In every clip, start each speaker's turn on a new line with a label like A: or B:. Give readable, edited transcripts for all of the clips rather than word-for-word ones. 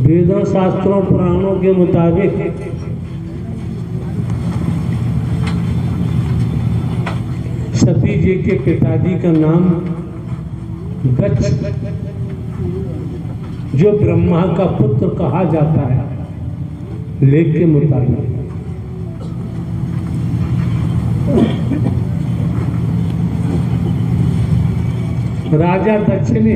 A: वेदों शास्त्रों पुराणों के मुताबिक सती जी के पिताजी का नाम दक्ष, जो ब्रह्मा का पुत्र कहा जाता है, लेख के मुताबिक। राजा दक्ष ने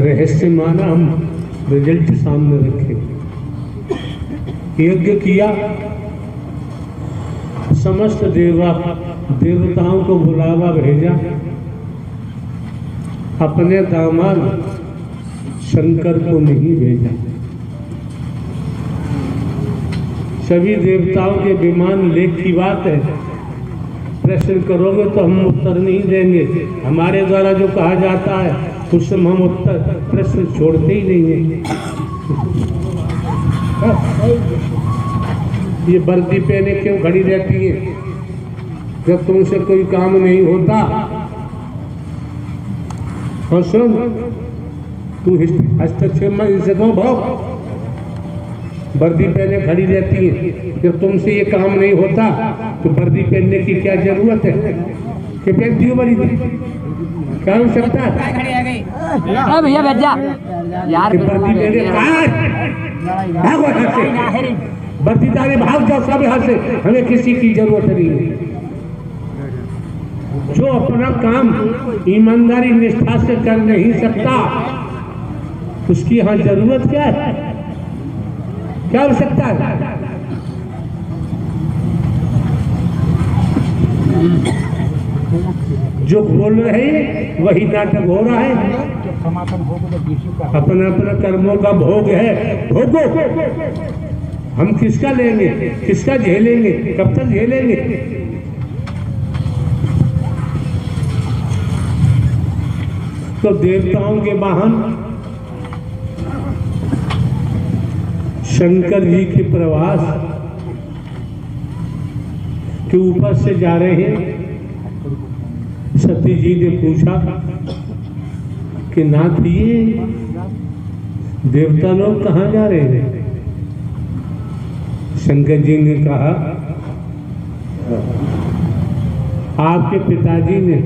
A: रहस्य माना, हम रिजल्ट सामने रखे। यज्ञ किया, समस्त देवताओं को बुलावा भेजा, अपने दामाद शंकर को नहीं भेजा। सभी देवताओं के विमान लेख की बात है, प्रश्न करोगे तो हम उत्तर नहीं देंगे। हमारे द्वारा जो कहा जाता है उस समय हम उत्तर प्रश्न छोड़ते ही नहीं हैं। ये वर्दी पहने क्यों खड़ी रहती है जब तुमसे कोई काम नहीं होता? और सुन, तू हस्तक्षेप में इनसे दो भाव, वर्दी पहने खड़ी रहती है। जब तुमसे ये काम नहीं होता तो वर्दी पहनने की क्या जरूरत है कि पहनती हो वर्दी? क्या हो सकता है?
B: भैया बैठ जा यार,
A: वर्दी पहने वर्दीदारी भाग जाओ सब यहाँ से, हमें किसी की जरूरत नहीं है। जो अपना काम ईमानदारी निष्ठा से कर नहीं सकता उसकी यहाँ जरूरत क्या है? क्या हो सकता है? जो बोल रहे हैं वही नाटक हो रहा है। अपना अपना कर्मों का भोग है, भोगो। हम किसका लेंगे, किसका झेलेंगे, कब तक झेलेंगे? तो देवताओं के वाहन शंकर जी के प्रवास के ऊपर से जा रहे हैं। सती जी ने पूछा कि नाथ ये देवता लोग कहाँ जा रहे हैं? शंकर जी ने कहा आपके पिताजी ने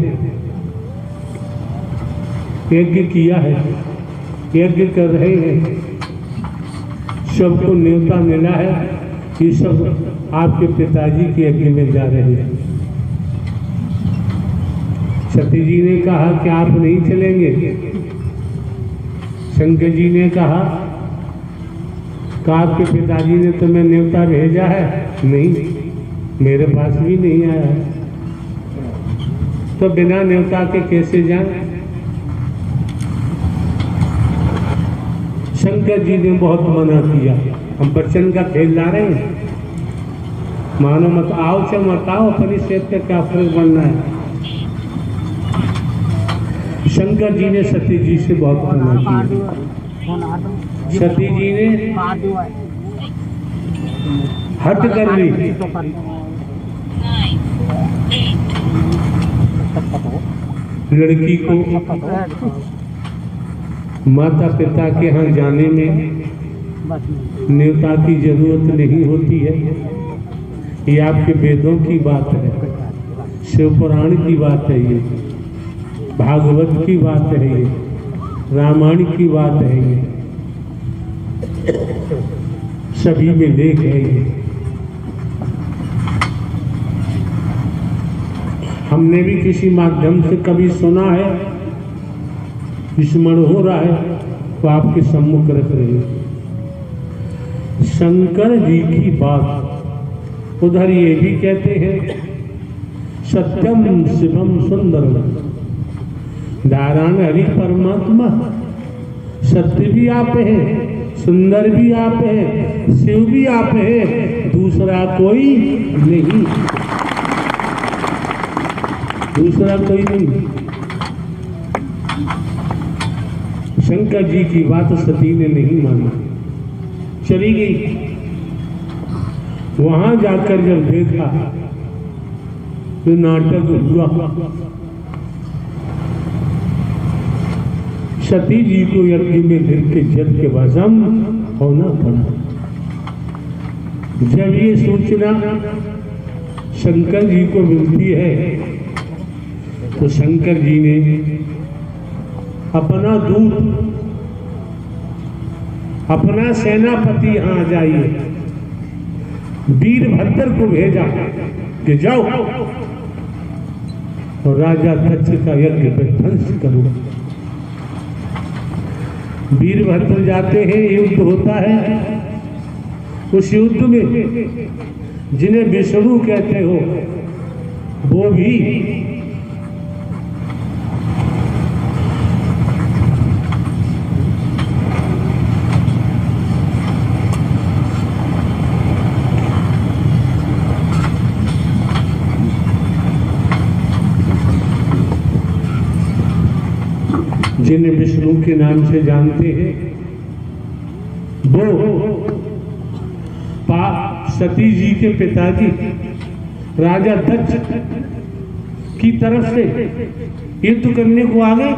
A: यज्ञ किया है, यज्ञ कर रहे हैं, सबको न्योता मिला है, ये सब आपके पिताजी के यज्ञ में जा रहे हैं। सती जी ने कहा कि आप नहीं चलेंगे? शंकर जी ने कहा कि आपके पिताजी ने तुम्हें न्योता भेजा है? नहीं, मेरे पास भी नहीं आया है। तो बिना न्योता के कैसे जाएं? शंकर जी ने बहुत मना किया। हम वचन का खेल ला रहे हैं, मानो मत आओ से मत आओ, अपनी सेहत पे क्या फर्क बनना है। शंकर जी ने सती जी से बहुत मना किया। सती जी ने हट कर ली। लड़की को माता पिता के यहाँ जाने में न्योता की जरूरत नहीं होती है। ये आपके वेदों की बात है, शिव पुराण की बात है, ये भागवत की बात है, ये रामायण की बात है, ये सभी में लेख है। ये हमने भी किसी माध्यम से कभी सुना है, स्मरण हो रहा है तो आपके सम्मुख रख रहे हैं। शंकर जी की बात उधर ये भी कहते हैं सत्यम शिवम सुंदरम, नारायण हरि परमात्मा सत्य भी आप हैं, सुंदर भी आप हैं, शिव भी आप हैं, दूसरा कोई नहीं, दूसरा कोई नहीं। शंकर जी की बात सती ने नहीं मानी, चली गई। वहां जाकर जब देखा तो नाटक हुआ। सती जी को यज्ञ में गिर के जल के भस्म होना पड़ा। जब ये सूचना शंकर जी को मिलती है तो शंकर जी ने अपना दूत, अपना सेनापति यहाँ आ जाइए, वीरभद्र को भेजा कि जाओ और राजा दक्ष का यज्ञ पे ध्वंस करो। वीरभद्र जाते हैं, युद्ध होता है। उस युद्ध में जिन्हें विष्णु कहते हो वो भी जिन्हें विष्णु के नाम से जानते हैं वो सती जी के पिताजी राजा दक्ष की तरफ से युद्ध करने को आ गए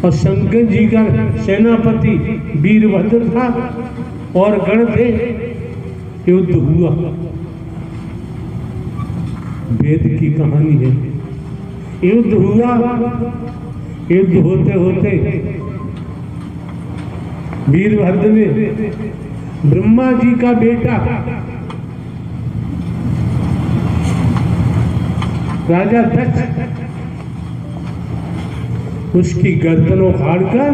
A: और शंकर जी का सेनापति वीरभद्र था और गण थे। युद्ध हुआ, वेद की कहानी है। युद्ध हुआ, युद्ध होते होते वीरभद्र ने ब्रह्मा जी का बेटा राजा दक्ष उसकी गर्दन उखाड़कर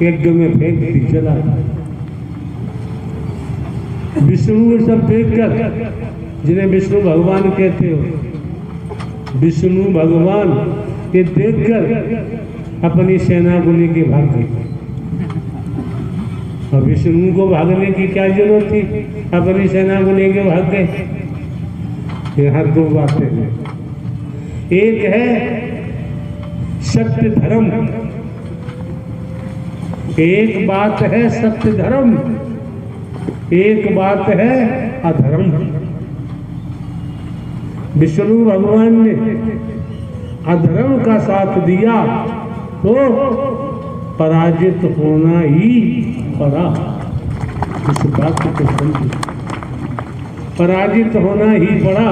A: यज्ञ में फेंक दी, जला। विष्णु सब देखकर, जिन्हें विष्णु भगवान कहते हो, विष्णु भगवान ये देखकर अपनी सेना को लेके भाग गए। और विष्णु को भागने की क्या जरूरत थी, अपनी सेना को लेके भाग गए। यहाँ दो बातें हैं, एक है सत्य धर्म, एक बात है सत्य धर्म, एक बात है अधर्म। विष्णु भगवान ने अधर्म का साथ दिया तो पराजित होना ही पड़ा। इस बात को समझो, पराजित होना ही पड़ा।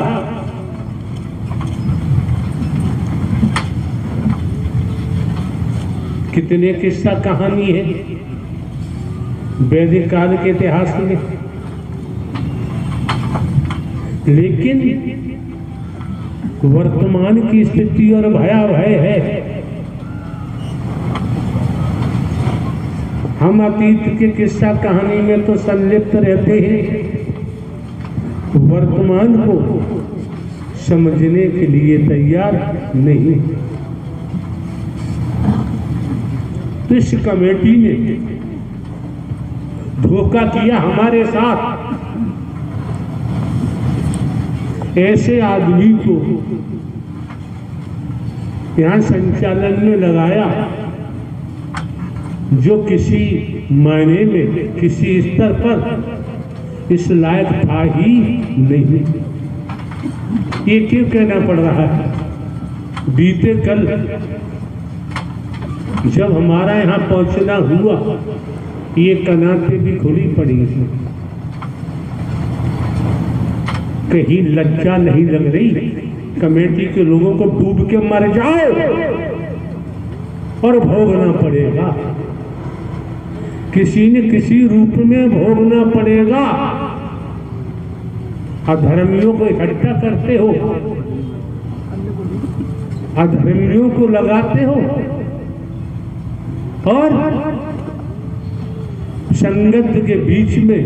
A: कितने किस्सा कहानी है वैदिक काल के इतिहास में, लेकिन वर्तमान की स्थिति और भयावह है। हम अतीत के किस्सा कहानी में तो संलिप्त रहते हैं, वर्तमान को समझने के लिए तैयार नहीं। तो इस कमेटी ने धोखा किया हमारे साथ। ऐसे आदमी को यहाँ संचालन में लगाया जो किसी मायने में, किसी स्तर पर इस लायक था ही नहीं। ये क्यों कहना पड़ रहा है? बीते कल जब हमारा यहाँ पहुंचना हुआ, ये कनाते भी खुली पड़ी थी। कहीं लज्जा नहीं लग रही कमेटी के लोगों को? डूब के मर जाओ और भोगना पड़ेगा, किसी न किसी रूप में भोगना पड़ेगा। अधर्मियों को इकट्ठा करते हो, अधर्मियों को लगाते हो और संगत के बीच में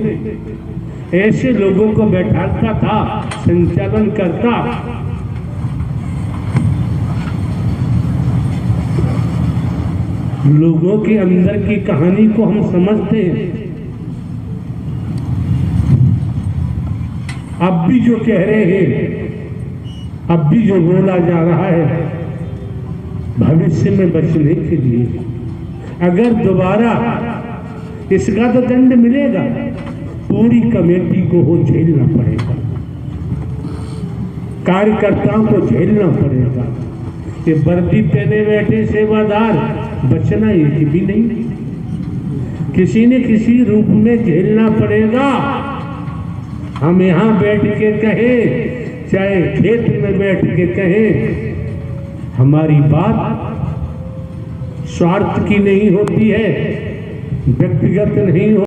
A: ऐसे लोगों को बैठाता था, संचालन करता। लोगों के अंदर की कहानी को हम समझते हैं। अब भी जो कह रहे हैं, अब भी जो बोला जा रहा है, भविष्य में बचने के लिए अगर दोबारा इसका तो दंड मिलेगा, पूरी कमेटी को वो झेलना पड़ेगा, कार्यकर्ताओं को झेलना पड़ेगा, कि वर्दी पहने बैठे सेवादार, बचना एक भी नहीं। किसी न किसी रूप में झेलना पड़ेगा। हम यहाँ बैठ के कहें, चाहे खेत में बैठ के कहें, हमारी बात स्वार्थ की नहीं होती है, व्यक्तिगत नहीं हो